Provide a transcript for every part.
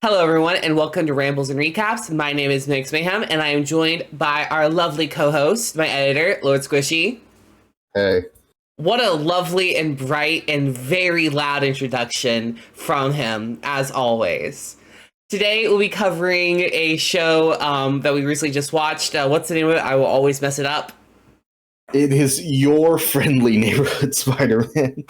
Hello, everyone, and welcome to Rambles and Recaps. My name is Mix Mayhem, and I am joined by our lovely co-host, my editor, Lord Squishy. Hey. What a lovely and bright and very loud introduction from him, as always. Today, we'll be covering a show that we recently just watched. What's the name of it? I will always mess it up. It is your friendly neighborhood Spider-Man.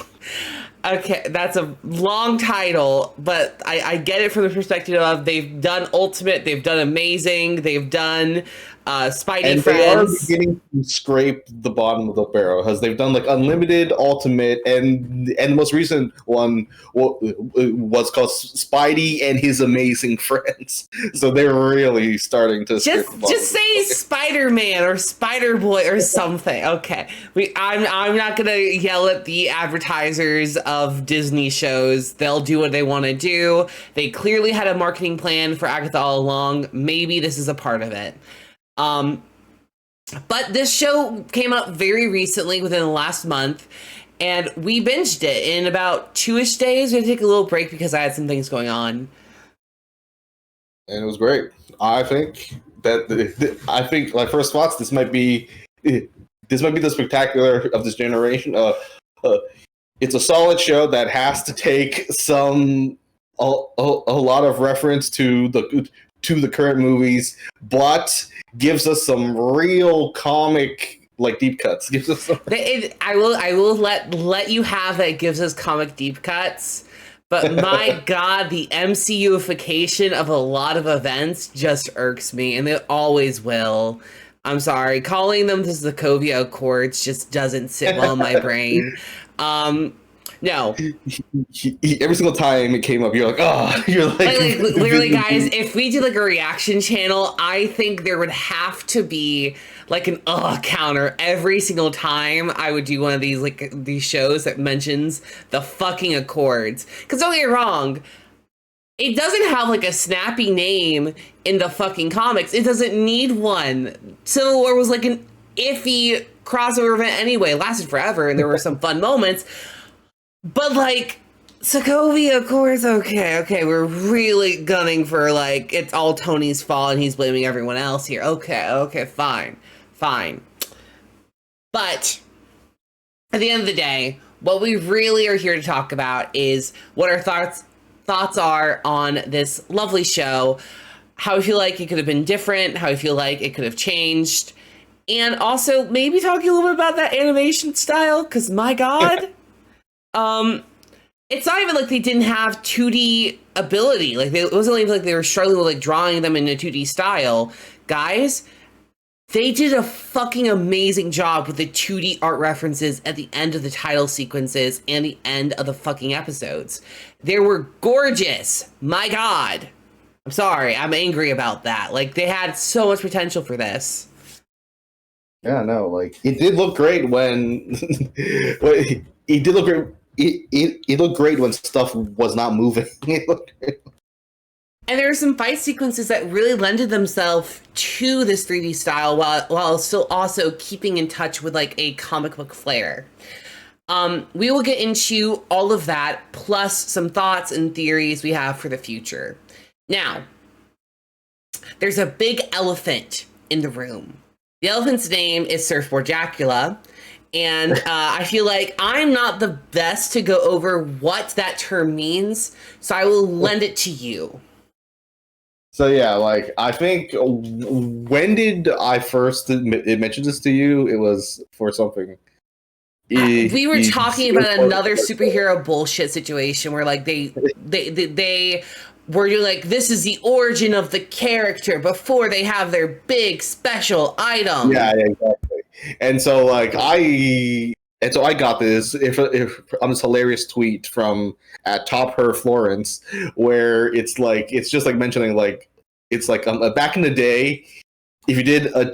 Okay, that's a long title, but I get it from the perspective of they've done Ultimate, they've done Amazing, they've done Spidey and Friends. They are beginning to scrape the bottom of the barrel because they've done like Unlimited, Ultimate, and the most recent one was called Spidey and His Amazing Friends. So they're really starting to just say Spider-Man or Spider-Boy or something. Okay, I'm not gonna yell at the advertisers of Disney shows. They'll do what they want to do. They clearly had a marketing plan for Agatha all along. Maybe this is a part of it. But this show came up very recently within the last month, and we binged it in about 2-ish days. We had to take a little break because I had some things going on. And it was great. I think like first thoughts, this might be the spectacular of this generation. It's a solid show that has to take a lot of reference to the current movies, but gives us some real comic like deep cuts. Gives us some... I will let you have that. It gives us comic deep cuts, but my God, the MCUification of a lot of events just irks me, and it always will. I'm sorry, calling them the Sokovia Accords just doesn't sit well in my brain. No. Every single time it came up, you're like, oh, you're like literally, guys, if we did like a reaction channel, I think there would have to be like an counter every single time I would do one of these shows that mentions the fucking Accords. Because don't get me wrong, it doesn't have like a snappy name in the fucking comics. It doesn't need one. Civil War was like an iffy crossover event anyway. It lasted forever, and there were some fun moments. But, like, Sokovia Accords, okay, we're really gunning for, like, it's all Tony's fault and he's blaming everyone else here. Okay, fine. But, at the end of the day, what we really are here to talk about is what our thoughts are on this lovely show, how we feel like it could have been different, how we feel like it could have changed, and also maybe talking a little bit about that animation style, because, my God... It's not even like they didn't have 2D ability. Like, it wasn't even like they were struggling with like drawing them in a 2D style. Guys, they did a fucking amazing job with the 2D art references at the end of the title sequences and the end of the fucking episodes. They were gorgeous. My God. I'm sorry. I'm angry about that. Like, they had so much potential for this. Yeah, no, like, it did look great when... it did look great. It looked great when stuff was not moving. It looked great. And there are some fight sequences that really lended themselves to this 3D style while still also keeping in touch with like a comic book flair. We will get into all of that, plus some thoughts and theories we have for the future. Now, there's a big elephant in the room. The elephant's name is Surfboard Dracula. And I feel like I'm not the best to go over what that term means, so I will lend it to you. So yeah, like, I think, when did I first mention this to you? It was for something. We were talking about another superhero bullshit situation where, like, they were doing, like, this is the origin of the character before they have their big special item. Yeah, exactly. And so, like, I got this on this hilarious tweet from at Top Her Florence, where it's just like mentioning, like, it's like back in the day, if you did a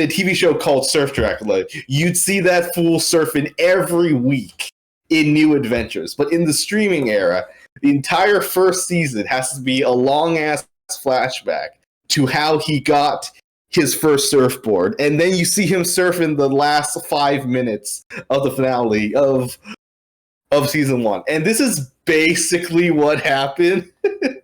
TV show called Surf Dracula, you'd see that fool surfing every week in new adventures. But in the streaming era, the entire first season has to be a long ass flashback to how he got his first surfboard, and then you see him surf in the last 5 minutes of the finale of season 1. And this is basically what happened?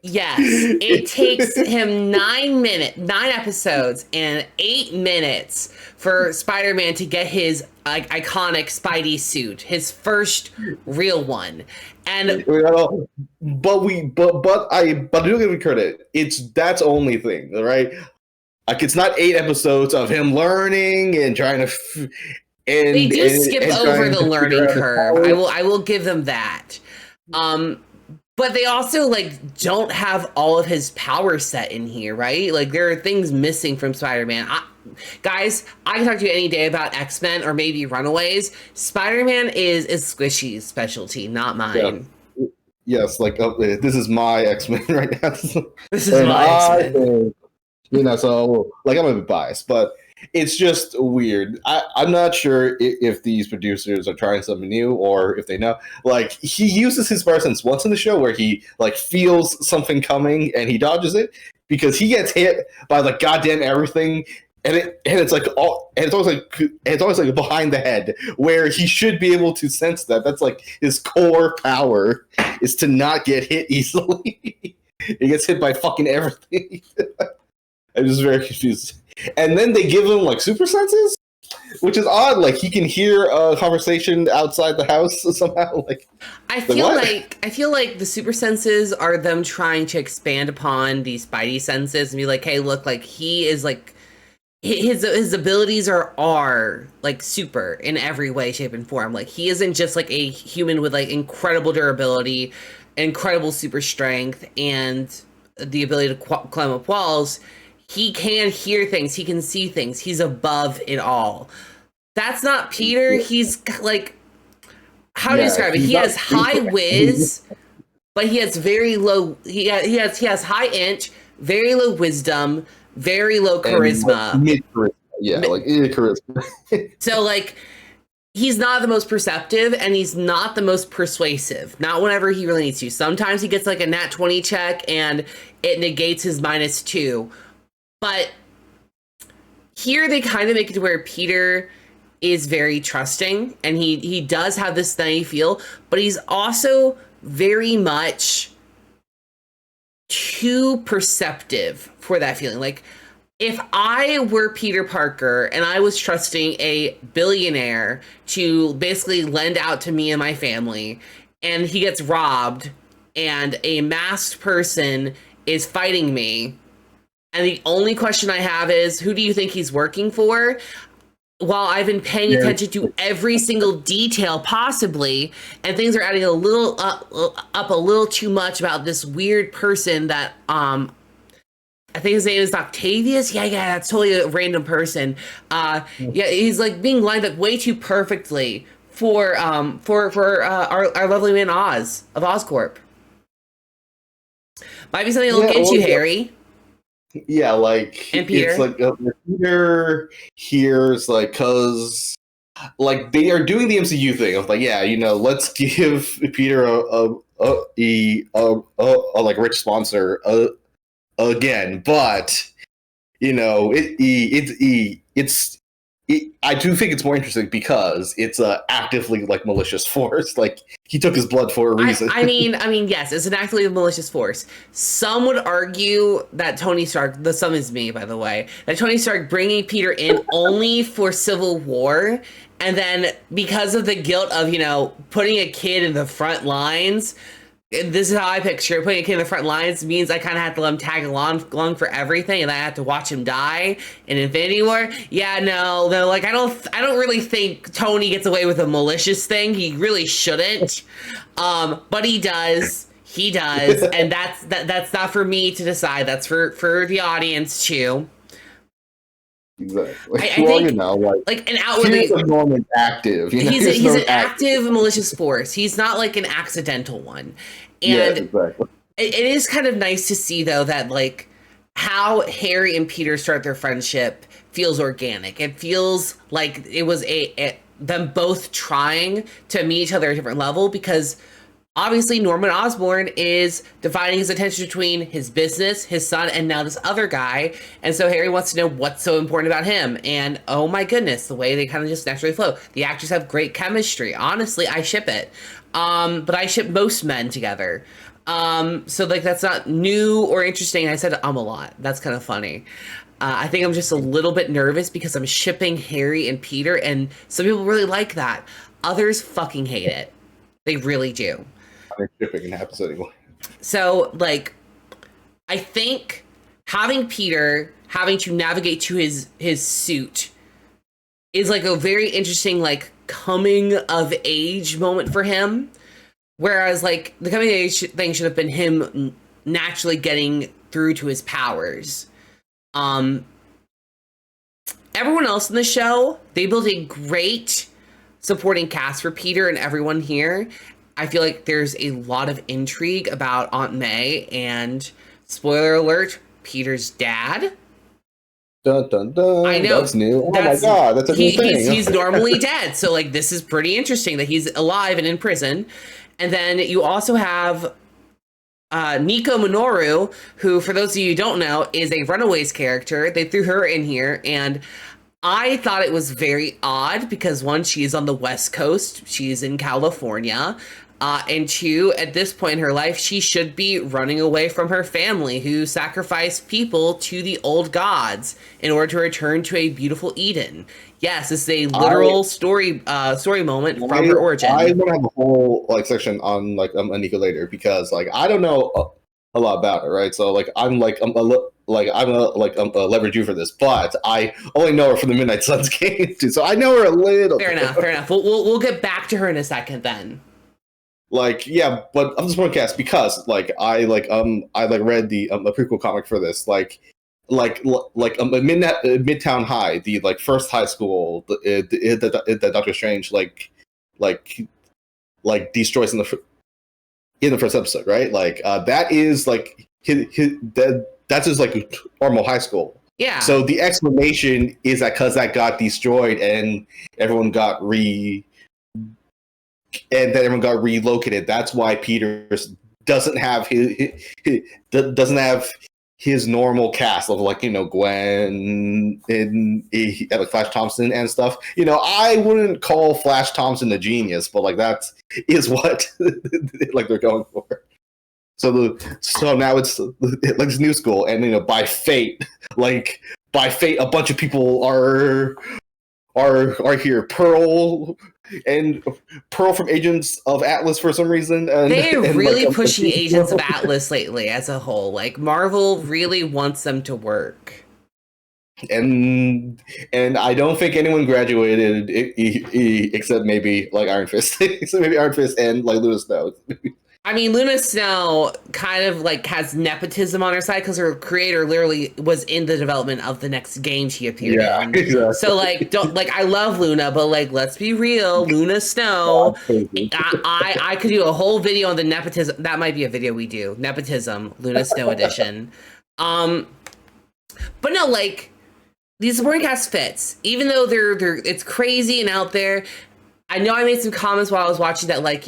Yes, it takes him 9 episodes and 8 minutes for Spider-Man to get his iconic Spidey suit, his first real one. And but do give me credit. That's only thing, right? Like it's not 8 episodes of him learning and trying to. They do skip over the learning curve. I will give them that. But they also like don't have all of his power set in here, right? Like there are things missing from Spider-Man. Guys, I can talk to you any day about X-Men or maybe Runaways. Spider-Man is Squishy's specialty, not mine. Yeah. Yes, like this is my X-Men right now. This is my X-Men. So like I'm a bit biased, but it's just weird. I'm not sure if these producers are trying something new or if they know. Like he uses his spider sense once in the show where he like feels something coming and he dodges it because he gets hit by like goddamn everything. It's always like behind the head where he should be able to sense that. That's like his core power is to not get hit easily. He gets hit by fucking everything. I'm just very confused. And then they give him like super senses, which is odd. Like he can hear a conversation outside the house somehow. Like I feel like the super senses are them trying to expand upon these Spidey senses and be like, hey, look, like he is like his abilities are like super in every way, shape, and form. Like he isn't just like a human with like incredible durability, incredible super strength, and the ability to climb up walls. He can hear things. He can see things. He's above it all. That's not Peter. He's like, how do you describe it? He has high whiz, but he has very low. He has high inch, very low wisdom, very low charisma. Charisma. So like, he's not the most perceptive, and he's not the most persuasive. Not whenever he really needs to. Sometimes he gets like a nat 20 check, and it negates his -2. But here they kind of make it to where Peter is very trusting and he does have this naive feel, but he's also very much too perceptive for that feeling. Like if I were Peter Parker and I was trusting a billionaire to basically lend out to me and my family, and he gets robbed and a masked person is fighting me, and the only question I have is, who do you think he's working for? While I've been paying attention to every single detail possibly, and things are adding a little up a little too much about this weird person that I think his name is Octavius. Yeah, that's totally a random person. Yeah, he's like being lined up way too perfectly for our lovely man Oz of Oscorp. Might be something to look into, Harry. Yeah, like and Peter. It's like Peter hears like because like they are doing the MCU thing of like let's give Peter a like rich sponsor again, but I do think it's more interesting because it's a actively like malicious force. Like he took his blood for a reason. I mean, yes, it's an actively malicious force. Some would argue that Tony Stark, the sum is me, by the way, that Tony Stark bringing Peter in only for Civil War, and then because of the guilt of putting a kid in the front lines. This is how I picture it. Putting a kid in the front lines means I kind of have to let him tag along for everything, and I have to watch him die in Infinity War. Yeah, no, like I don't really think Tony gets away with a malicious thing. He really shouldn't, but he does. He does, and that's not for me to decide. That's for the audience too. Exactly. I think like an outwardly he's a Norman active. He's an active malicious force. He's not like an accidental one. And exactly. It is kind of nice to see though that like how Harry and Peter start their friendship feels organic. It feels like it was them both trying to meet each other at a different level, because obviously Norman Osborn is dividing his attention between his business, his son, and now this other guy. And so Harry wants to know what's so important about him. And oh my goodness, the way they kind of just naturally flow. The actors have great chemistry. Honestly, I ship it. But I ship most men together. So like that's not new or interesting. I said a lot. That's kind of funny. I think I'm just a little bit nervous because I'm shipping Harry and Peter, and some people really like that. Others fucking hate it. They really do. I'm shipping in episode anyway. So like, I think having Peter having to navigate to his suit is like a very interesting like coming of age moment for him. Whereas like the coming of age thing should have been him naturally getting through to his powers. Everyone else in the show, they built a great supporting cast for Peter and everyone here. I feel like there's a lot of intrigue about Aunt May and, spoiler alert, Peter's dad. Dun, dun, dun. I know. That's new. Oh my god, that's a new thing. He's normally dead. So like this is pretty interesting that he's alive and in prison. And then you also have Nico Minoru, who, for those of you who don't know, is a Runaways character. They threw her in here, and I thought it was very odd because, one, she's on the West Coast. She's in California. And two, at this point in her life, she should be running away from her family who sacrificed people to the old gods in order to return to a beautiful Eden. Yes, this is a literal story moment from her origin. I want to have a whole like section on like Nico later because like I don't know a lot about it, right? So like I'm a leverage you for this, but I only know her from the Midnight Suns game too, so I know her a little. Fair enough. We'll get back to her in a second then. Like yeah, but I'm just podcast because like I read the a prequel comic for this Midtown High, the like first high school that Doctor Strange destroys in the first episode, right? Like that is like that's just like normal high school. Yeah. So the explanation is that because that got destroyed and everyone got relocated. That's why Peter doesn't have his normal cast of like Gwen and like Flash Thompson and stuff. I wouldn't call Flash Thompson a genius, but like that is what like they're going for. So now it's like this new school, and by fate, a bunch of people are here. Pearl from Agents of Atlas for some reason. They're really pushing Agents of Atlas lately as a whole. Like Marvel really wants them to work. And I don't think anyone graduated except maybe like Iron Fist. So maybe Iron Fist and like Luna Snow. I mean, Luna Snow kind of like has nepotism on her side because her creator literally was in the development of the next game she appeared in. Exactly. So like, I love Luna, but like, let's be real, Luna Snow. I could do a whole video on the nepotism. That might be a video we do. Nepotism, Luna Snow edition. But no, like these supporting cast fits, even though they're it's crazy and out there. I know I made some comments while I was watching that, like,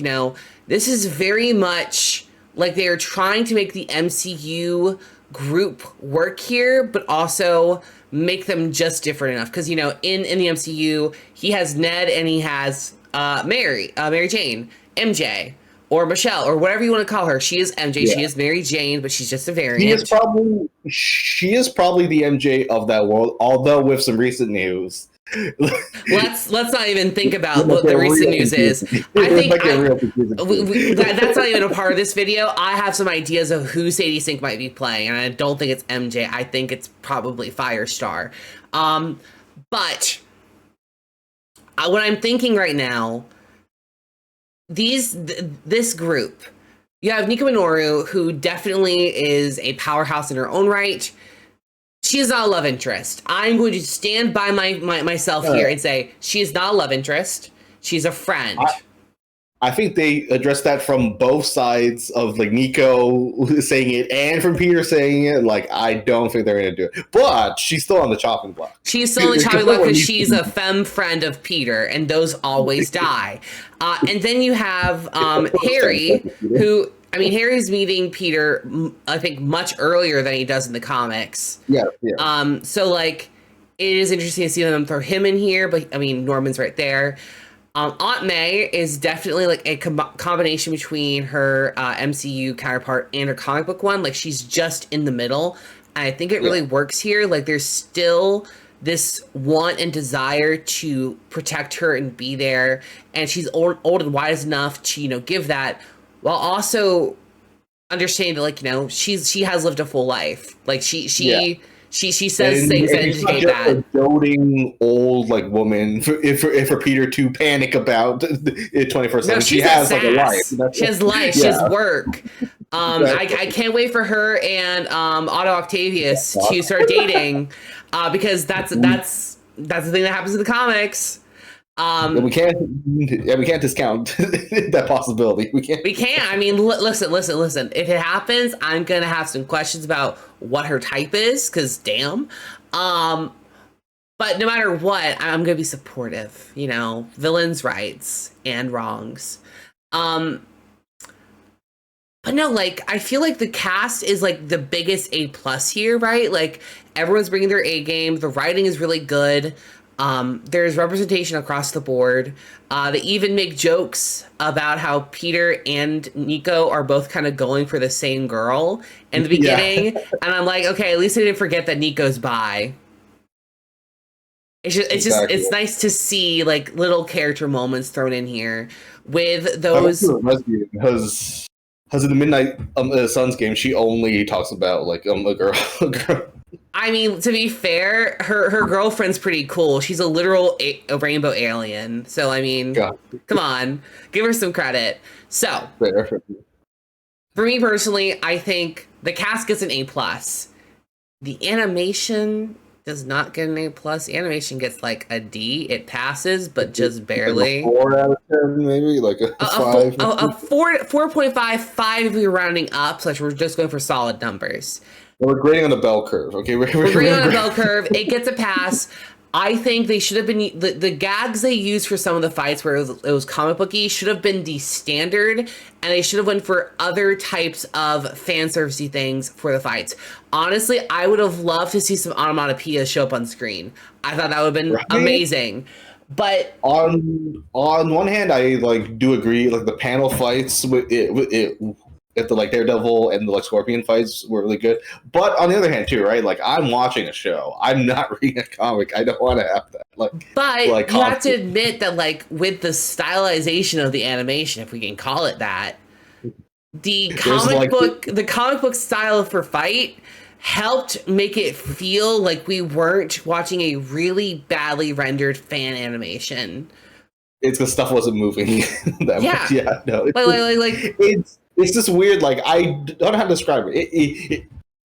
this is very much like they are trying to make the MCU group work here, but also make them just different enough. Because, in the MCU, he has Ned and he has Mary Jane, MJ, or Michelle, or whatever you want to call her. She is MJ, yeah. She is Mary Jane, but she's just a variant. She is probably the MJ of that world, although with some recent news. Let's not even think about what the recent news is. I think that's not even a part of this video. I have some ideas of who Sadie Sink might be playing, and I don't think it's MJ. I think it's probably Firestar. But what I'm thinking right now, this group, you have Nico Minoru, who definitely is a powerhouse in her own right. She is not a love interest. I'm going to stand by myself here and say she is not a love interest. She's a friend. I think they addressed that from both sides of like Nico saying it and from Peter saying it. Like, I don't think they're going to do it. But she's still on the chopping block. She's still on the chopping block because she's a femme friend of Peter, and those always die. And then you have Harry, who... I mean, Harry's meeting Peter, I think, much earlier than he does in the comics. Yeah. So, like, it is interesting to see them throw him in here, but, I mean, Norman's right there. Aunt May is definitely like a combination between her MCU counterpart and her comic book one. Like she's just in the middle. And I think it really works here. Like there's still this want and desire to protect her and be there. And she's old and wise enough to, give that, while also understanding that, like, she has lived a full life. Like she says things that indicate that. A doting old like woman for Peter to panic about the 21st century. She has like a life. She has life. She has work. I can't wait for her and Otto Octavius to start dating, because that's the thing that happens in the comics. We can't discount that possibility. We can't. I mean, listen. If it happens, I'm gonna have some questions about what her type is, because damn. But no matter what, I'm gonna be supportive. Villains' rights and wrongs. But no, like, I feel like the cast is like the biggest A+ here, right? Like everyone's bringing their A game. The writing is really good. There's representation across the board. They even make jokes about how Peter and Nico are both kind of going for the same girl in the beginning. And I'm like, okay, at least they didn't forget that Nico's bi. It's nice to see like little character moments thrown in here with those. Because in the Midnight Suns game, she only talks about like a girl. I mean, to be fair, her girlfriend's pretty cool. She's a literal a rainbow alien. So, I mean, come on, give her some credit. So, for me personally, I think the cast gets an A+. The animation does not get an A+. The animation gets like a D. It passes, but just barely. Like a 4 out of 10, maybe like a 5. A 4.5, 5 if we're rounding up. So we're just going for solid numbers. We're grading on the bell curve, okay? We're grading on the bell curve. It gets a pass. I think they should have been the gags they used for some of the fights where it was comic booky should have been the standard, and they should have went for other types of fan servicey things for the fights. Honestly, I would have loved to see some onomatopoeia show up on screen. I thought that would have been amazing. But on one hand, I like do agree. Like the panel fights with it if the like Daredevil and the like Scorpion fights were really good. But on the other hand too, right? Like I'm watching a show. I'm not reading a comic. I don't want to have that. But you have to admit that like with the stylization of the animation, if we can call it that, the comic book style for fight helped make it feel like we weren't watching a really badly rendered fan animation. It's because stuff wasn't moving that much. Yeah, no. It's just weird. Like I don't know how to describe it.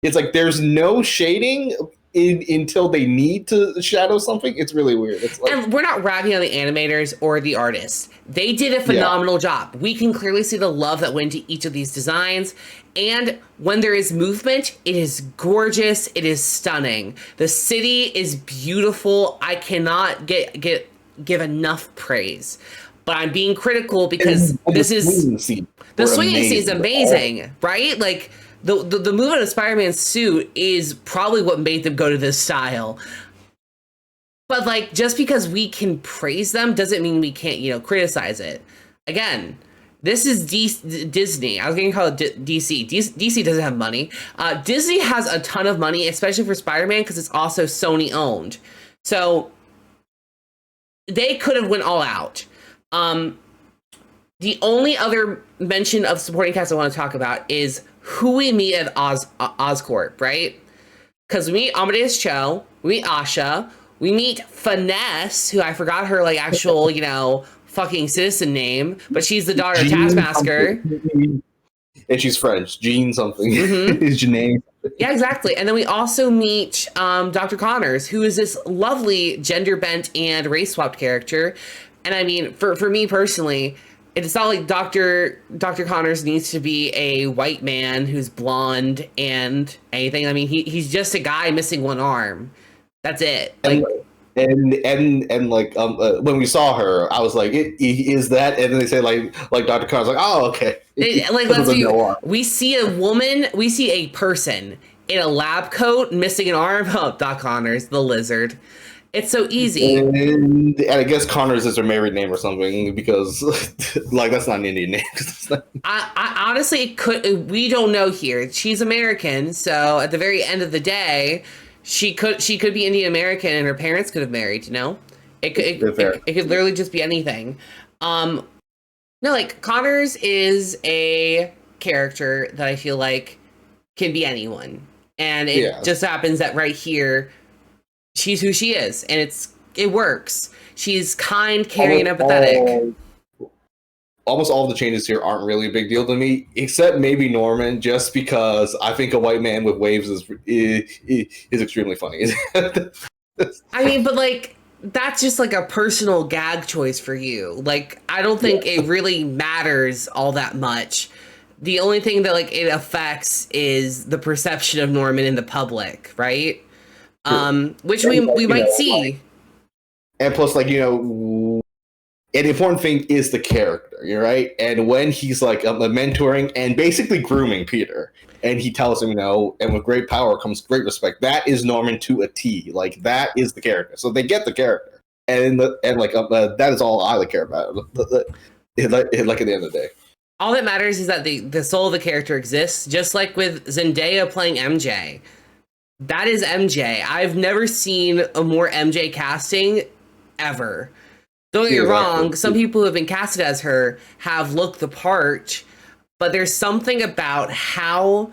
It's like there's no shading until they need to shadow something. It's really weird. It's like, and we're not ragging on the animators or the artists. They did a phenomenal job. We can clearly see the love that went into each of these designs. And when there is movement, it is gorgeous. It is stunning. The city is beautiful. I cannot give enough praise. But I'm being critical because the swinging scene is amazing, right? Like the movement of Spider-Man's suit is probably what made them go to this style. But like just because we can praise them doesn't mean we can't, criticize it. Again, this is Disney. I was going to call it DC. DC doesn't have money. Disney has a ton of money, especially for Spider-Man, because it's also Sony owned. So they could have went all out. The only other mention of supporting cast I want to talk about is who we meet at Oscorp, right? Because we meet Amadeus Cho, we meet Asha, we meet Finesse, who I forgot her like actual, fucking citizen name, but she's the daughter of Taskmaster. And she's French. Jean something. Is your name? Yeah, exactly. And then we also meet Dr. Connors, who is this lovely gender bent and race swapped character. And I mean, for me personally, it's not like Dr. Connors needs to be a white man who's blonde and anything. I mean, he's just a guy missing one arm. That's it. Like, and like when we saw her, I was like, is that? And then they say like Dr. Connors, like, oh, okay. We see a woman, we see a person in a lab coat missing an arm. Oh, Doc Connors, the lizard. It's so easy. And I guess Connors is her married name or something because, like, that's not an Indian name. I honestly we don't know here. She's American, so at the very end of the day, she could be Indian American and her parents could have married, you know? It could literally just be anything. Um no, like Connors is a character that I feel like can be anyone. And it Yeah. just happens that right here she's who she is and it works. She's kind, caring, and empathetic. Almost all the changes here aren't really a big deal to me, except maybe Norman, just because I think a white man with waves is extremely funny. I mean, but like that's just like a personal gag choice for you. Like I don't think it really matters all that much. The only thing that like it affects is the perception of Norman in the public, right? Which we might see. And plus, like, and the important thing is the character, you're right. And when he's like mentoring and basically grooming Peter, and he tells him, and with great power comes great respect. That is Norman to a T. Like that is the character. So they get the character, and that is all I care about. Like at the end of the day, all that matters is that the soul of the character exists. Just like with Zendaya playing MJ, that is MJ. I've never seen a more MJ casting ever. Don't get me wrong, some people who have been casted as her have looked the part, but there's something about how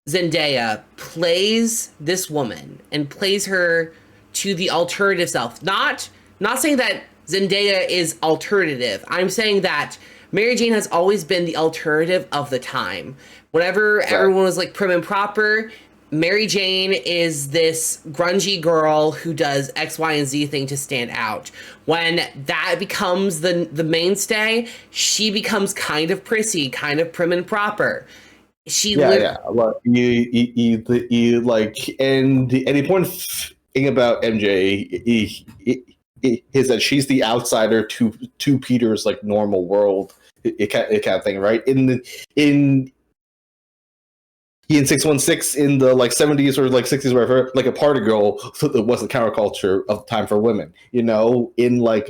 Zendaya plays this woman and plays her to the alternative self. Not saying that Zendaya is alternative. I'm saying that Mary Jane has always been the alternative of the time. Whenever everyone was like prim and proper, Mary Jane is this grungy girl who does X, Y, and Z thing to stand out. When that becomes the mainstay, she becomes kind of prissy, kind of prim and proper. Like, you like, and the important thing about MJ is that she's the outsider to Peter's like normal world, it kind of thing, right? In 616 in the like 70s or like 60s, whatever, like a party girl was the counterculture of the time for women. In like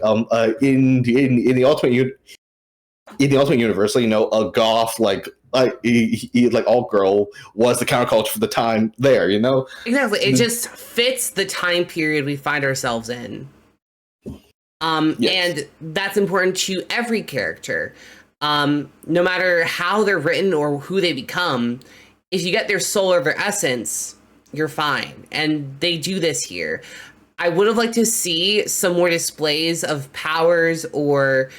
in the ultimate universe, a goth like alt girl was the counterculture for the time there. Exactly. It just fits the time period we find ourselves in. Yes. And that's important to every character. No matter how they're written or who they become, if you get their soul or their essence, you're fine. And they do this here. I would have liked to see some more displays of powers or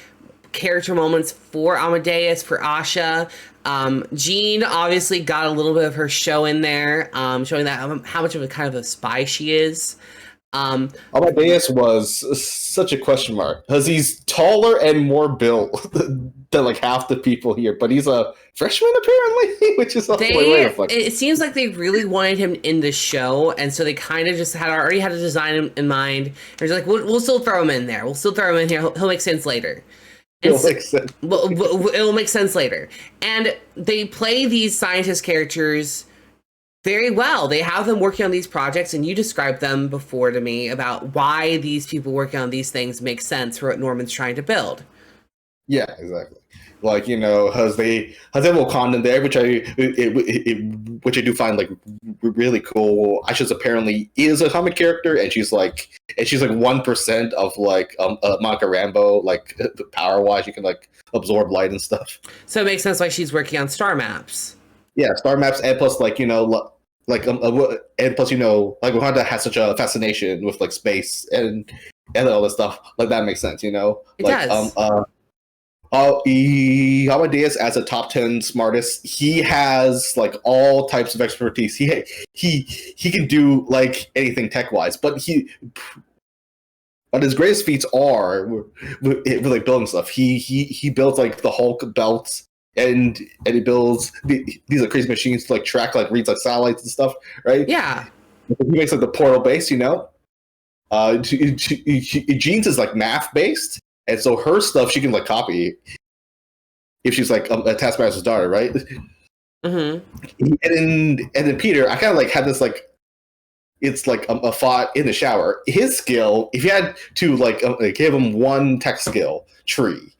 character moments for Amadeus, for Asha. Jean obviously got a little bit of her show in there, showing that how much of a kind of a spy she is. Amadeus was such a question mark because he's taller and more built than like half the people here, but he's a freshman apparently, which is it seems like they really wanted him in the show, and so they kind of just already had a design in mind. They're like, we'll still throw him in there. We'll still throw him in here. He'll make sense later. It'll make sense later. And they play these scientist characters very well. They have them working on these projects, and you described them before to me about why these people working on these things make sense for what Norman's trying to build. Yeah, exactly. Like, has they have Wakanda there, which I do find like really cool. Asha's apparently is a comic character, and she's like 1% of like Monica Rambeau, like power wise, you can like absorb light and stuff. So it makes sense why she's working on star maps. Yeah, star maps, and plus like and plus like Wakanda has such a fascination with like space and all this stuff. Like that makes sense, It like does. Amadeus as a top 10 smartest, he has like all types of expertise. He can do like anything tech wise, but his greatest feats are with like building stuff. He builds like the Hulk belts, and he builds these are crazy machines to like track like reads like satellites and stuff, right? Yeah. He makes like the portal base, Jean's is like math based. And so her stuff she can like copy if she's like a Taskmaster's daughter, right? Mm-hmm. And then Peter, I kind of like had this like it's like a fought in the shower. His skill, if you had to give him one tech skill tree,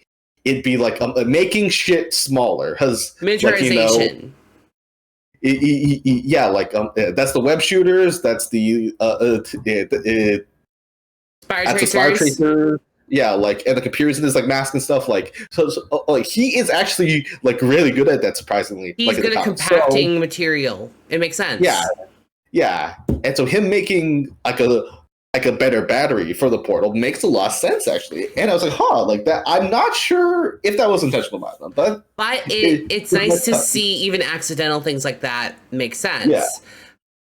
it'd be like making shit smaller. Because miniaturization. That's the web shooters. That's the Spider the Spider tracers. Tracer. Yeah, and the computers in his mask and stuff. He is actually really good at that. Surprisingly, he's good at compacting material. It makes sense. Yeah, and so him making a better battery for the portal makes a lot of sense actually. And I was like, that. I'm not sure if that was intentional by them, but it's nice to see even accidental things like that make sense. Yeah.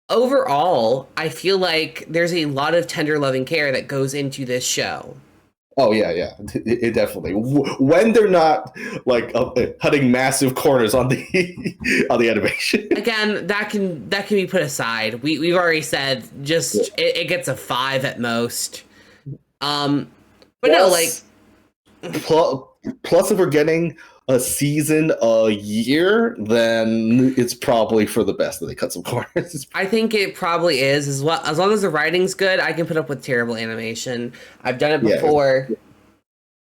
Overall, I feel like there's a lot of tender loving care that goes into this show. Oh yeah, it definitely. When they're not cutting massive corners on the animation. Again, that can be put aside. We've already said it gets a 5 at most. But plus, plus if we're getting a season a year, then it's probably for the best that they cut some corners. I think it probably is as well. As long as the writing's good, I can put up with terrible animation. I've done it before.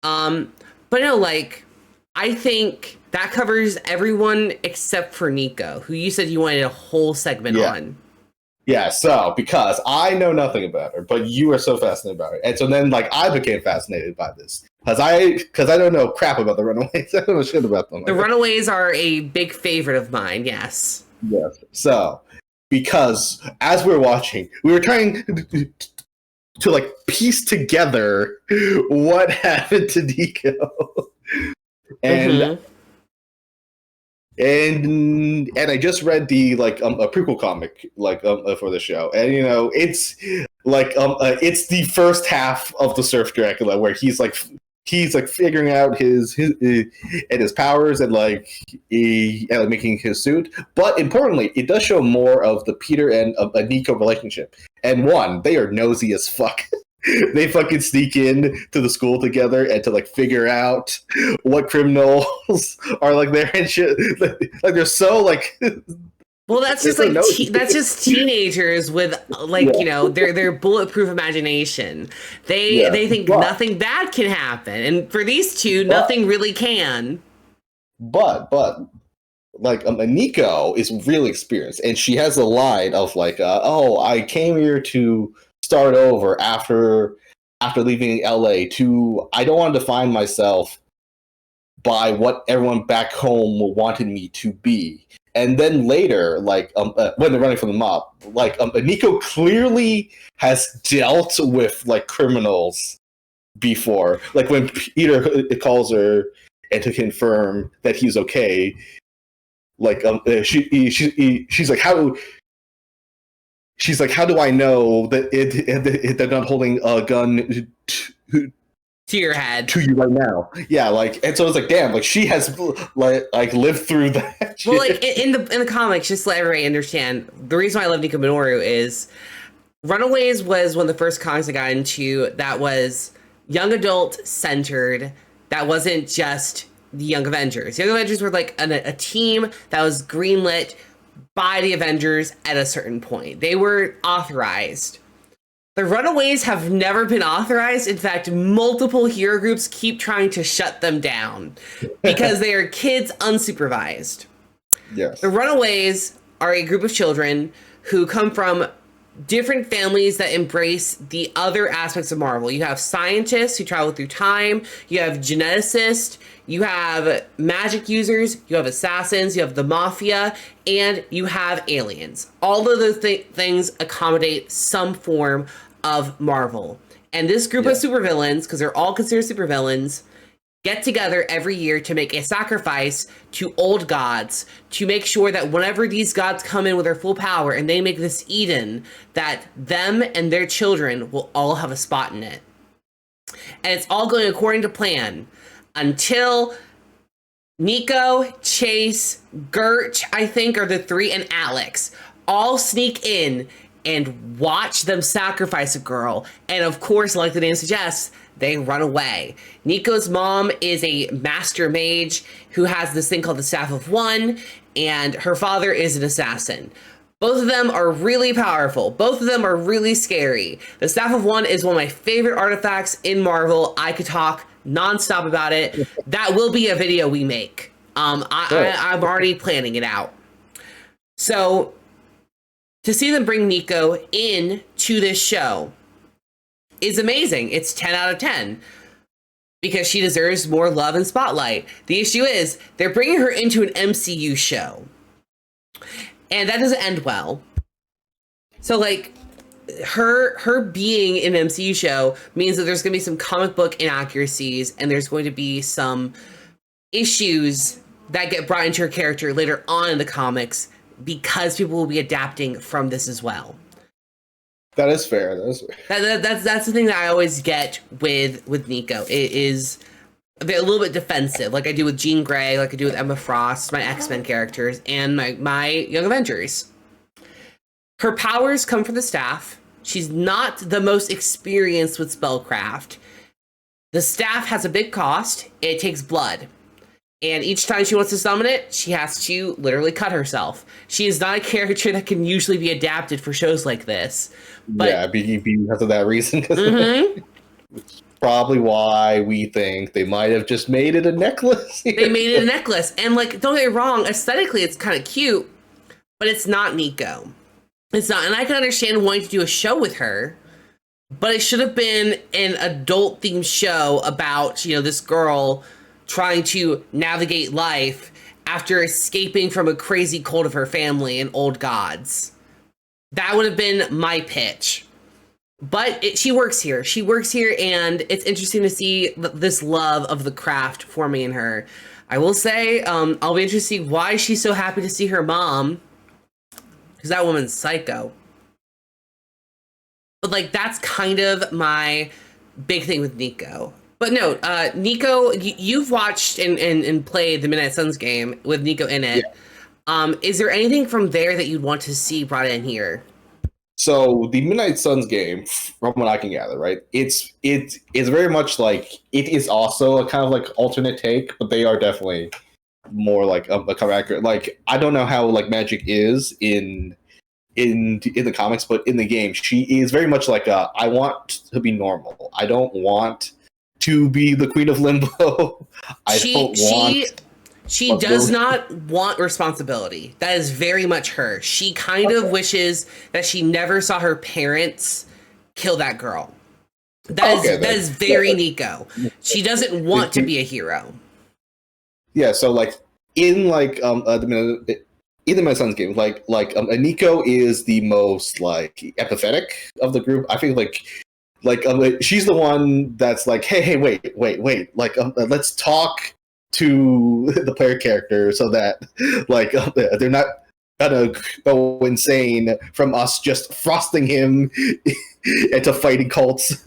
Yeah. But no, I think that covers everyone except for Nico, who you said you wanted a whole segment on. Yeah, so because I know nothing about her, but you are so fascinated about her, and so then I became fascinated by this because I don't know crap about the Runaways. I don't know shit about them. The Runaways are a big favorite of mine. Yes. Yes. So because as we're watching, we were trying to piece together what happened to Nico, and. And I just read the a prequel comic for the show, and it's it's the first half of the Surf Dracula where he's figuring out his powers and making his suit. But importantly, it does show more of the Peter and Nico relationship. And one, they are nosy as fuck. They fucking sneak in to the school together and to figure out what criminals are there and shit. They're so well, that's just that's just teenagers with their bulletproof imagination. They think nothing bad can happen, and for these two, nothing really can. But Nico is really experienced, and she has a line of "Oh, I came here to start over after leaving LA. I don't want to define myself by what everyone back home wanted me to be." And then later, when they're running from the mob, Nico clearly has dealt with criminals before. When Peter calls her and to confirm that he's okay, she's like, how? She's like, how do I know that they're not holding a gun to your head to you right now? Yeah, and so it's damn, she has lived through that. Well, in the comics, just to let everybody understand, the reason why I love Nico Minoru is Runaways was one of the first comics I got into that was young adult centered. That wasn't just the Young Avengers. The Young Avengers were a team that was greenlit by the Avengers at a certain point. They were authorized. The Runaways have never been authorized. In fact, multiple hero groups keep trying to shut them down because they are kids unsupervised. Yes. The Runaways are a group of children who come from different families that embrace the other aspects of Marvel. You have scientists who travel through time. You have geneticists. You have magic users. You have assassins. You have the mafia. And you have aliens. All of those things accommodate some form of Marvel. And this group of supervillains, because they're all considered supervillains, get together every year to make a sacrifice to old gods to make sure that whenever these gods come in with their full power and they make this Eden, that them and their children will all have a spot in it. And it's all going according to plan until Nico, Chase, Gert, I think, are the three, and Alex all sneak in and watch them sacrifice a girl. And of course, like the name suggests, they run away. Nico's mom is a master mage who has this thing called the Staff of One, and her father is an assassin. Both of them are really powerful. Both of them are really scary. The Staff of One is one of my favorite artifacts in Marvel. I could talk nonstop about it. That will be a video we make. I'm already planning it out. So to see them bring Nico in to this show is amazing. It's 10 out of 10 because she deserves more love and spotlight. The issue is they're bringing her into an MCU show, and that doesn't end well. So like her being in an MCU show means that there's going to be some comic book inaccuracies, and there's going to be some issues that get brought into her character later on in the comics because people will be adapting from this as well. That is fair. That's the thing that I always get with Nico. It is a little bit defensive, like I do with Jean Grey, like I do with Emma Frost, my X-Men characters, and my Young Avengers. Her powers come from the staff. She's not the most experienced with spellcraft. The staff has a big cost. It takes blood. And each time she wants to summon it, she has to literally cut herself. She is not a character that can usually be adapted for shows like this. But, yeah, because of that reason. It's probably why we think they might have just made it a necklace. They made it a necklace. And like, don't get me wrong, aesthetically it's kind of cute, but it's not Nico. It's not. And I can understand wanting to do a show with her, but it should have been an adult themed show about, you know, this girl trying to navigate life after escaping from a crazy cult of her family and old gods. That would have been my pitch. But she works here. She works here, and it's interesting to see this love of the craft forming in her. I will say, I'll be interested to see why she's so happy to see her mom, because that woman's psycho. But like, that's kind of my big thing with Nico. But no, Nico, you've watched and played the Midnight Suns game with Nico in it. Yeah. Is there anything from there that you'd want to see brought in here? So the Midnight Suns game, from what I can gather, right, it's very much like, it is also a kind of like alternate take, but they are definitely more like a kind of accurate. Like, I don't know how like Magic is in the comics, but in the game, she is very much like I want to be normal. I don't want to be the Queen of Limbo. She does not want responsibility. That is very much her. She kind of wishes that she never saw her parents kill that girl. That is very Nico. She doesn't want to be a hero. Yeah, so like in like in the My Son's game, like Nico is the most like empathetic of the group. I feel like she's the one that's like, hey, wait, like let's talk to the player character so that like they're not gonna go insane from us just frosting him into fighting cults.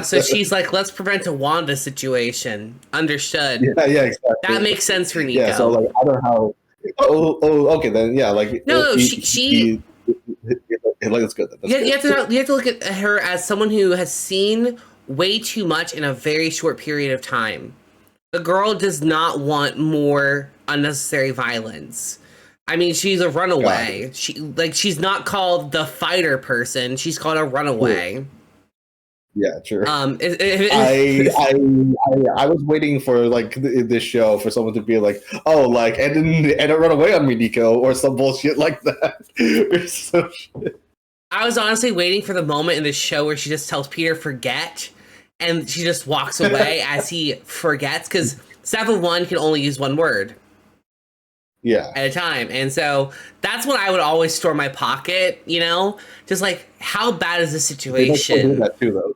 So she's like, let's prevent a Wanda situation. Understood. Yeah, exactly. That makes sense for Nico. Yeah, so like I don't know how. Oh, okay then. Yeah, like she like, it's good. You have to look at her as someone who has seen way too much in a very short period of time. The girl does not want more unnecessary violence. I mean, she's a runaway. She's not called the fighter person. She's called a runaway. True. Yeah, true. I was waiting for like this show for someone to be like, oh, like and run away on me, Nico, or some bullshit like that. I was honestly waiting for the moment in the show where she just tells Peter forget, and she just walks away as he forgets, because Staff of One can only use one word. Yeah. At a time. And so that's when I would always store my pocket, you know? Just like, how bad is the situation? They do that too, though.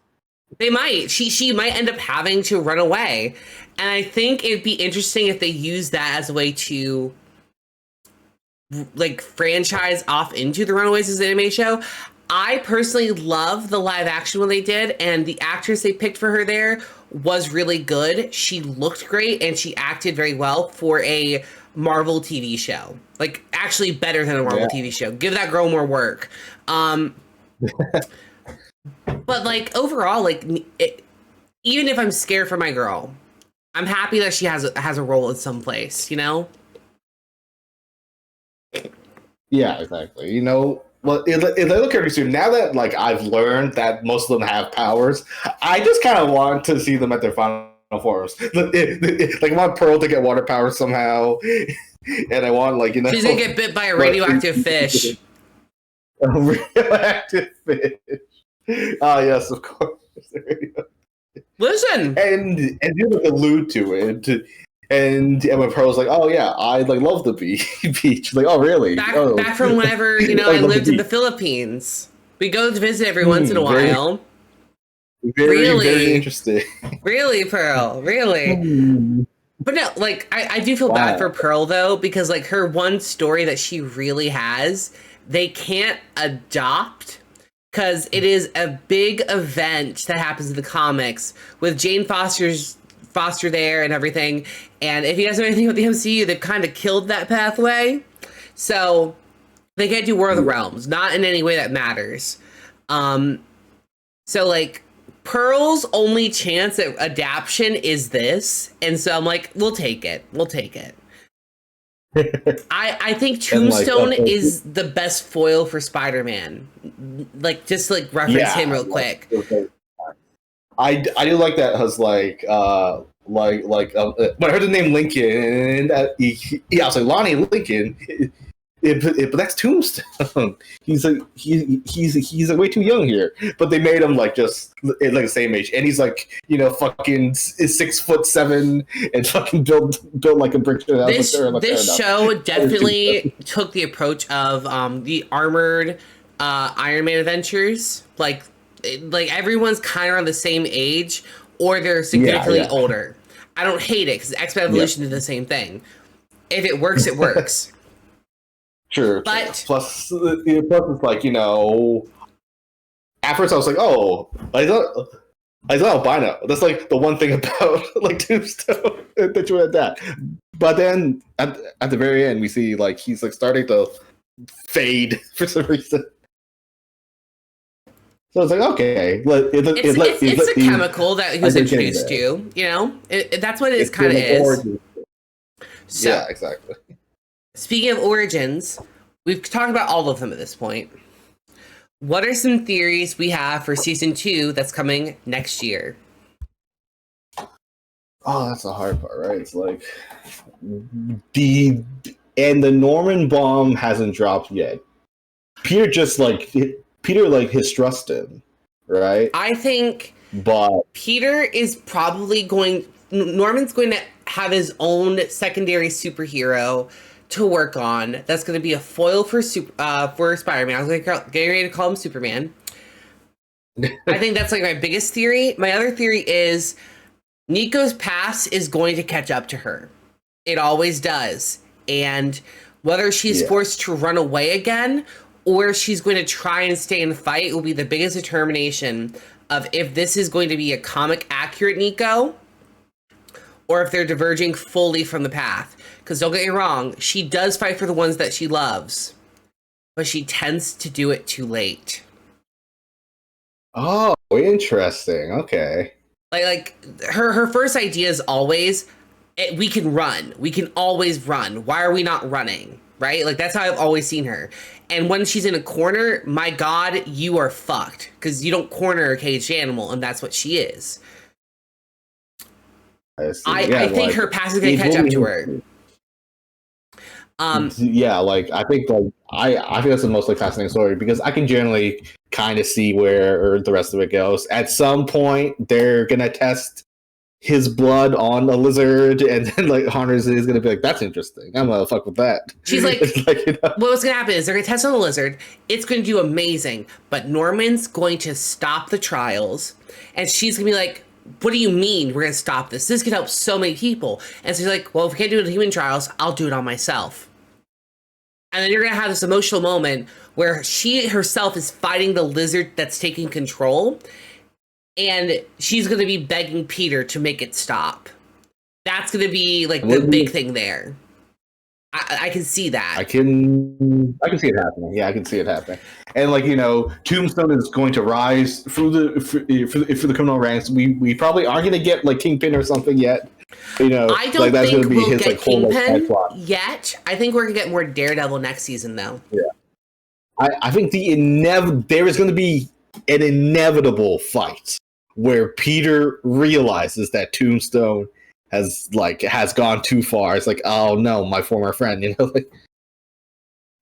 They might. She might end up having to run away. And I think it'd be interesting if they use that as a way to like franchise off into the Runaways as an anime show. I personally love the live action one they did, and the actress they picked for her there was really good. She looked great and she acted very well for a Marvel TV show. Like, actually better than a Marvel TV show. Give that girl more work. But like overall, like even if I'm scared for my girl, I'm happy that she has a role in some place, you know? Yeah, exactly. You know, well, if I look at it, now that like I've learned that most of them have powers, I just kind of want to see them at their final forms. Like, I want Pearl to get water power somehow, and I want like She's gonna get bit by a like, radioactive fish. a radioactive fish. Ah, yes, of course. Listen, And you like allude to it. And Emma Pearl's like, oh yeah, I like love the beach. Like, oh really? back from whenever I love the lived in the beach. Philippines. We go to visit every once in a Very, while. very Really, interesting. really, Pearl, really. But no, like I do feel bad for Wow. Pearl though, because like her one story that she really has, they can't adopt because it is a big event that happens in the comics with Jane Foster there and everything. And if you guys know anything about the MCU, they've kind of killed that pathway. So they can't do War of the Realms, not in any way that matters. Um, so like Pearl's only chance at adaptation is this, and so I'm like, we'll take it. We'll take it. I think And like, Tombstone is the best foil for Spider-Man. Like just like reference him real quick. I do like that has when I heard the name Lincoln, I was like Lonnie Lincoln. But that's Tombstone. He's like he's like way too young here. But they made him like just like the same age, and he's like fucking 6'7" and fucking built like a brick house. This show definitely took the approach of the armored Iron Man adventures. Like everyone's kind of around the same age, or they're significantly older. I don't hate it because X-Men Evolution did the same thing. If it works, it works. Sure, but plus it's like at first I was like, oh, I thought albino. That's like the one thing about like Tombstone that you had that. But then at the very end, we see like he's like starting to fade for some reason. So it's like, okay, it's a chemical that he was introduced to. You know, that's what it kind of is. So, yeah, exactly. Speaking of origins, we've talked about all of them at this point. What are some theories we have for season 2 that's coming next year? Oh, that's the hard part, right? It's like the Norman bomb hasn't dropped yet. Peter his trust him, right? I think but Peter is probably Norman's going to have his own secondary superhero to work on. That's going to be a foil for Spider-Man. I was getting ready to call him Superman. I think that's like my biggest theory. My other theory is Nico's past is going to catch up to her. It always does. And whether she's forced to run away again or she's going to try and stay and fight will be the biggest determination of if this is going to be a comic accurate Nico or if they're diverging fully from the path. Because don't get me wrong, she does fight for the ones that she loves, but she tends to do it too late. Oh, interesting. Okay. Like her first idea is always, we can run. We can always run. Why are we not running? Right? Like that's how I've always seen her. And when she's in a corner, my God, you are fucked. Because you don't corner a caged animal, and that's what she is. I think her past is going to catch up to her. I think I think that's the most fascinating story because I can generally kind of see where the rest of it goes. At some point, they're gonna test his blood on a lizard, and then like Hunters is gonna be like, "That's interesting. I'm gonna fuck with that." She's like, what's gonna happen is they're gonna test on the lizard. It's gonna do amazing, but Norman's going to stop the trials, and she's gonna be like, what do you mean we're gonna stop this? This could help so many people. And so she's like, well, if we can't do it in human trials, I'll do it on myself. And then you're gonna have this emotional moment where she herself is fighting the lizard that's taking control, and she's gonna be begging Peter to make it stop. That's gonna be like the big thing there. I can see that. I can see it happening. Yeah, I can see it happening. And like Tombstone is going to rise through the criminal ranks. We probably aren't going to get like Kingpin or something yet, You know, I don't like that's think gonna be we'll his get like whole like, side Kingpin plot. yet. I think we're gonna get more Daredevil next season, though. Yeah, I think there is going to be an inevitable fight where Peter realizes that Tombstone has gone too far. It's like, oh no, my former friend, you know, like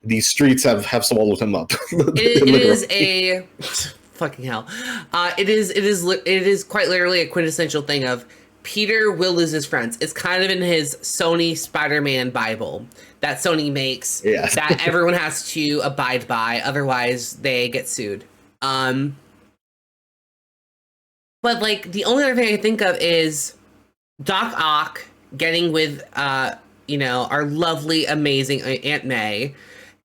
these streets have swallowed him up. It is a fucking hell. It is quite literally a quintessential thing of Peter will lose his friends. It's kind of in his Sony Spider-Man Bible that Sony makes that everyone has to abide by, otherwise they get sued. But like the only other thing I can think of is Doc Ock getting with our lovely, amazing Aunt May.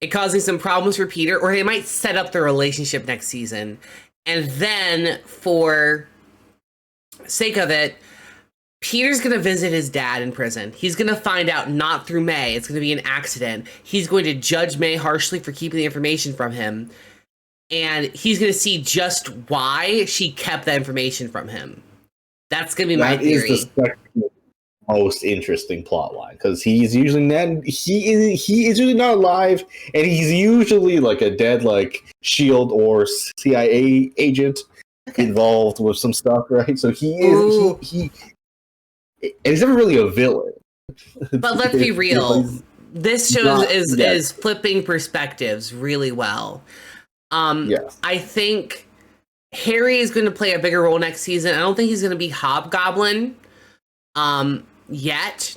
It causing some problems for Peter, or they might set up their relationship next season. And then, for sake of it, Peter's going to visit his dad in prison. He's going to find out not through May. It's going to be an accident. He's going to judge May harshly for keeping the information from him. And he's going to see just why she kept that information from him. That's going to be my theory. Is the most interesting plot line, because he's usually he is usually not alive, and he's usually like a dead like SHIELD or CIA agent involved with some stuff, right? So he and he's never really a villain. But let's be real, this show is flipping perspectives really well. I think Harry is going to play a bigger role next season. I don't think he's going to be Hobgoblin yet,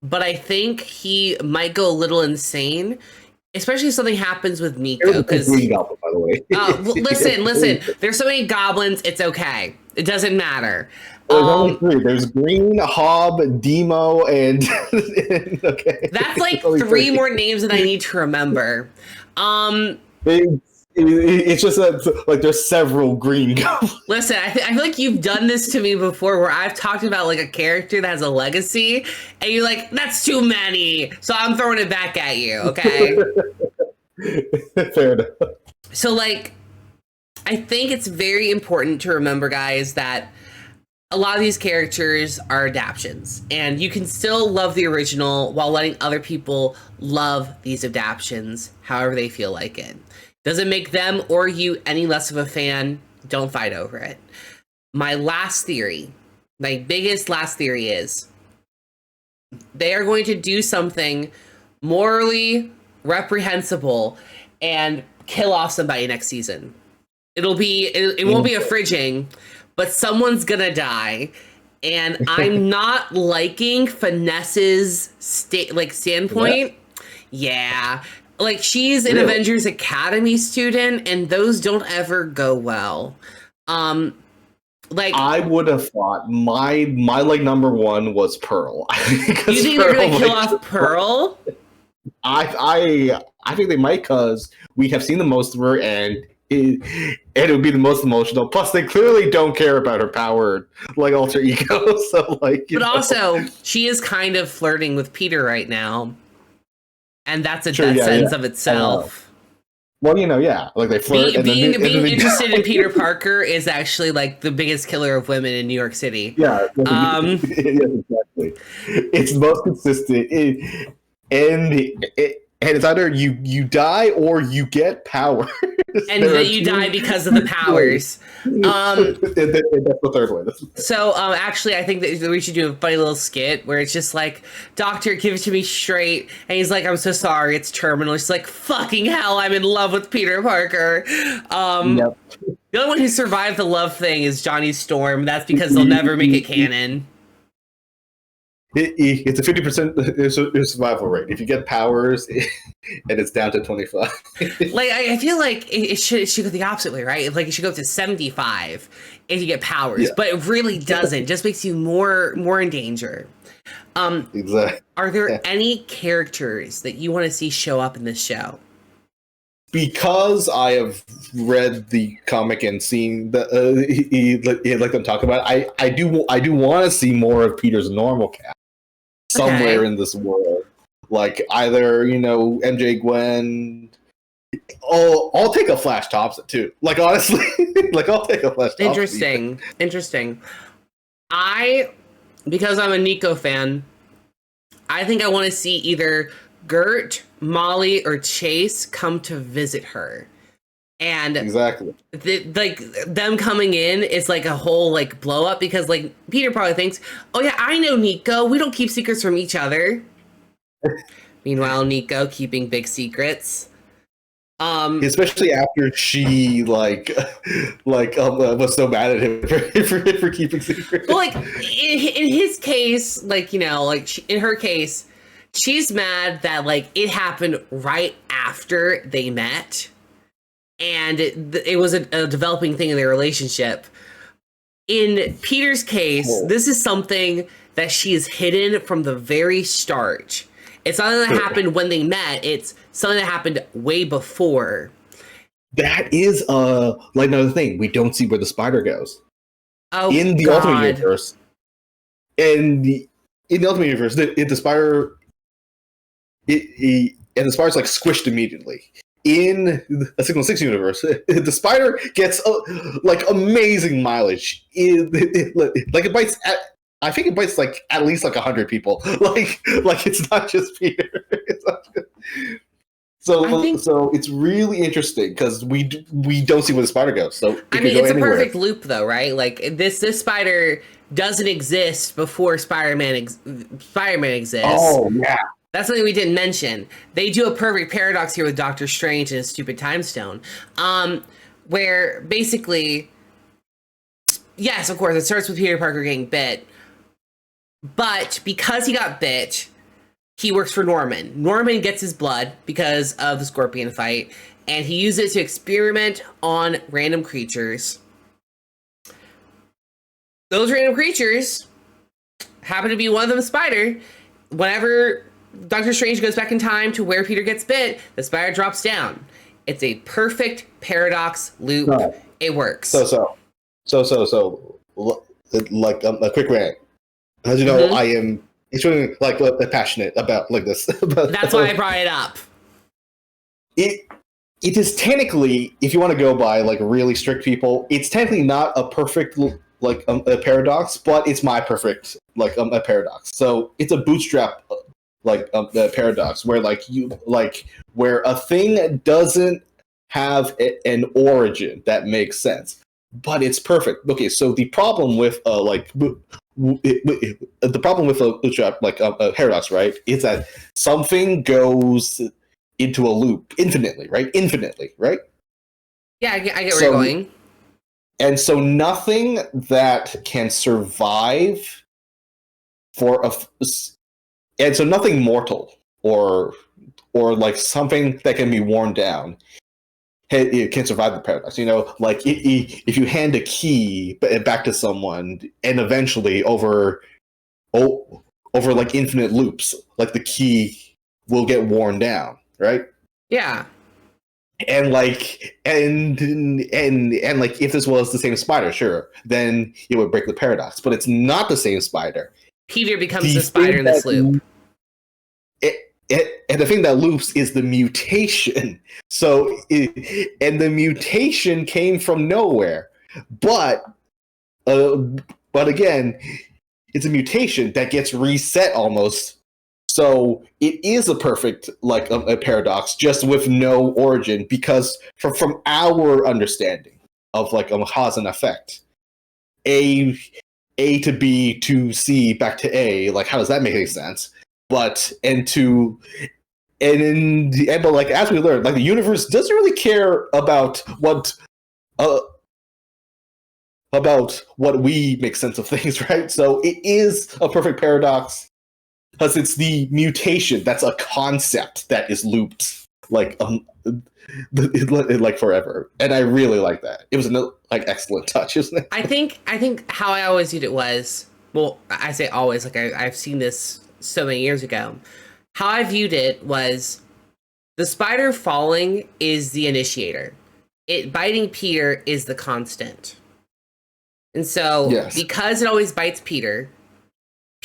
but I think he might go a little insane, especially if something happens with Nico. Because Green Goblin, by the way. listen. There's so many goblins. It's okay. It doesn't matter. There's only three. There's Green, Hob, Demo, and okay. That's like three more names that I need to remember. It's just that like there's several green goblins. Listen, I feel like you've done this to me before, where I've talked about like a character that has a legacy, and you're like, "That's too many," so I'm throwing it back at you. Okay. Fair enough. So like, I think it's very important to remember, guys, that a lot of these characters are adaptations, and you can still love the original while letting other people love these adaptations however they feel like it. Doesn't make them or you any less of a fan. Don't fight over it. My biggest last theory is they are going to do something morally reprehensible and kill off somebody next season. It won't be a fridging, but someone's gonna die. And I'm not liking Finesse's standpoint. Yeah. Like, she's an Avengers Academy student, and those don't ever go well. Like, I would have thought my like number one was Pearl. You think they're gonna kill off Pearl? I think they might, because we have seen the most of her, and it would be the most emotional. Plus, they clearly don't care about her powered like alter ego. So like, but also, she is kind of flirting with Peter right now. And that's a death sentence of itself. Well, like they flirt. Being interested in Peter Parker is actually like the biggest killer of women in New York City. Yeah, yes, exactly. It's the most consistent, and it's either you die or you get power. And then you die because of the powers. That's the third one. So actually, I think that we should do a funny little skit where it's just like, "Doctor, give it to me straight," and he's like, "I'm so sorry, it's terminal." She's like, "Fucking hell, I'm in love with Peter Parker." The only one who survived the love thing is Johnny Storm. That's because they'll never make it canon. It's a 50% survival rate. If you get powers, and it's down to 25. Like, I feel like it should go the opposite way, right? Like, it should go up to 75 if you get powers, but it really doesn't. It just makes you more in danger. Exactly. Are there any characters that you want to see show up in this show? Because I have read the comic and seen like them talk about it, I do want to see more of Peter's normal cast somewhere in this world. Like either MJ, Gwen. I'll take a Flash Thompson too. Like honestly, like I'll take a Flash Thompson. Interesting. I because I'm a Nico fan, I think I want to see either Gert, Molly, or Chase come to visit her. And Exactly. like them coming in is like a whole like blow up because like Peter probably thinks, oh yeah, I know Nico. We don't keep secrets from each other. Meanwhile, Nico keeping big secrets. Especially after she was so mad at him for keeping secrets. Well, like in his case, like in her case, she's mad that like it happened right after they met, and it was a developing thing in their relationship. In Peter's case, this is something that she has hidden from the very start. It's something that happened when they met. It's something that happened way before. That is like another thing. We don't see where the spider goes. Oh, in the God. Ultimate Universe. In the Ultimate Universe, the spider and the spider's like squished immediately. In a 616 universe, the spider gets like amazing mileage. Like it bites at, I think it bites like at least like 100 people. Like it's not just Peter. So it's really interesting because we don't see where the spider goes. So I mean, it's a perfect loop though, right? Like this spider doesn't exist before Spider-Man exists. Oh yeah. That's something we didn't mention. They do a perfect paradox here with Doctor Strange and his stupid time stone. Where basically, yes, of course, it starts with Peter Parker getting bit. But because he got bit, he works for Norman. Norman gets his blood because of the Scorpion fight, and he uses it to experiment on random creatures. Those random creatures happen to be one of them, a spider. Whenever Doctor Strange goes back in time to where Peter gets bit, the spider drops down. It's a perfect paradox loop. No. It works. So, like a quick rant. As you know, I am extremely passionate about like this. That's why I brought it up. It is technically, if you want to go by like really strict people, it's technically not a perfect like a paradox, but it's my perfect like a paradox. So it's a bootstrap like a paradox where where a thing doesn't have an origin that makes sense, but it's perfect. Okay, so the problem with the problem with a bootstrap a paradox, right, is that something goes into a loop infinitely, right? Yeah, I get where you're going. And so nothing that can survive and so nothing mortal or like something that can be worn down, it can survive the paradox. You know, like if you hand a key back to someone and eventually over like infinite loops, like the key will get worn down, right? Yeah. And like if this was the same spider, sure, then it would break the paradox. But it's not the same spider. Peter becomes the spider in this loop. And the thing that loops is the mutation. So, and the mutation came from nowhere. But again, it's a mutation that gets reset almost. So it is a perfect like a paradox, just with no origin, because from our understanding of like a cause and effect, A to B to C back to A, like how does that make any sense? But like as we learned, like the universe doesn't really care about what we make sense of things, right? So it is a perfect paradox. Because it's the mutation that's a concept that is looped like forever, and I really like that. It was an excellent touch, isn't it? I think how I always viewed it was, well, I say always, like I've seen this so many years ago. How I viewed it was the spider falling is the initiator. It biting Peter is the constant, and so because it always bites Peter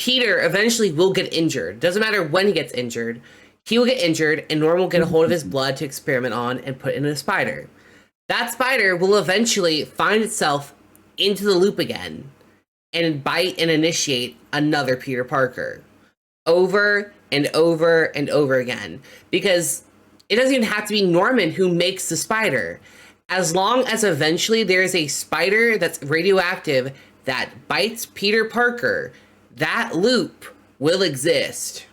eventually will get injured. Doesn't matter when he gets injured. He will get injured, and Norm will get a hold of his blood to experiment on and put in a spider. That spider will eventually find itself into the loop again. and bite and initiate another Peter Parker over and over and over again. Because it doesn't even have to be Norman who makes the spider. As long as eventually there is a spider that's radioactive that bites Peter Parker, that loop will exist.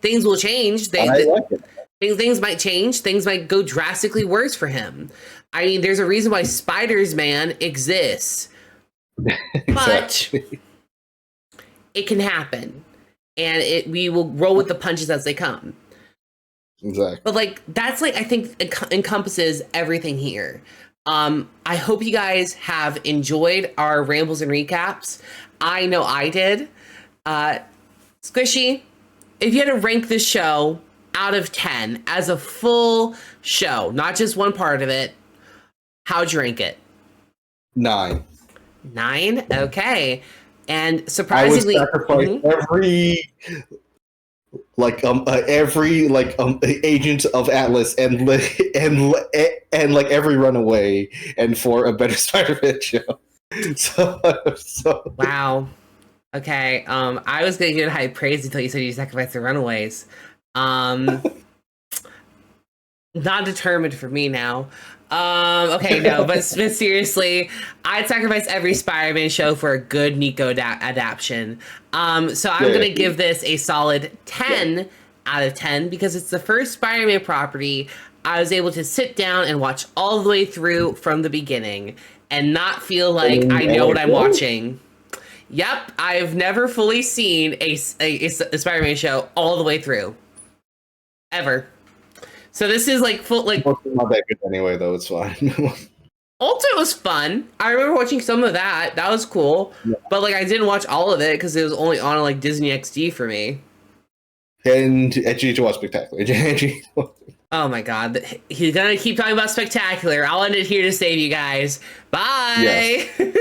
Things will change. Things might change. Things might go drastically worse for him. I mean, there's a reason why Spider-Man exists. Exactly. But it can happen. And we will roll with the punches as they come. Exactly. But like that's like I think encompasses everything here. I hope you guys have enjoyed our rambles and recaps. I know I did. Squishy, if you had to rank this show out of 10 as a full show, not just one part of it, how'd you rank it? 9. 9? Okay. And surprisingly, I would sacrifice every agent of Atlas and like every runaway and for a better Spider-Man show. So wow. Okay. I was gonna give it high praise until you said you sacrificed the runaways. Not determined for me now. Okay, no, but seriously, I'd sacrifice every Spider-Man show for a good Nico adaptation. So I'm gonna give this a solid 10 out of 10 because it's the first Spider-Man property I was able to sit down and watch all the way through from the beginning and not feel like I know what I'm watching. Yep, I've never fully seen a Spider-Man show all the way through. Ever. So this is like full like not that good anyway though, it's fine. Ultimate was fun. I remember watching some of that. That was cool. Yeah. But like I didn't watch all of it because it was only on like Disney XD for me. And Edgy was spectacular. Oh my god. He's gonna keep talking about spectacular. I'll end it here to save you guys. Bye. Yes.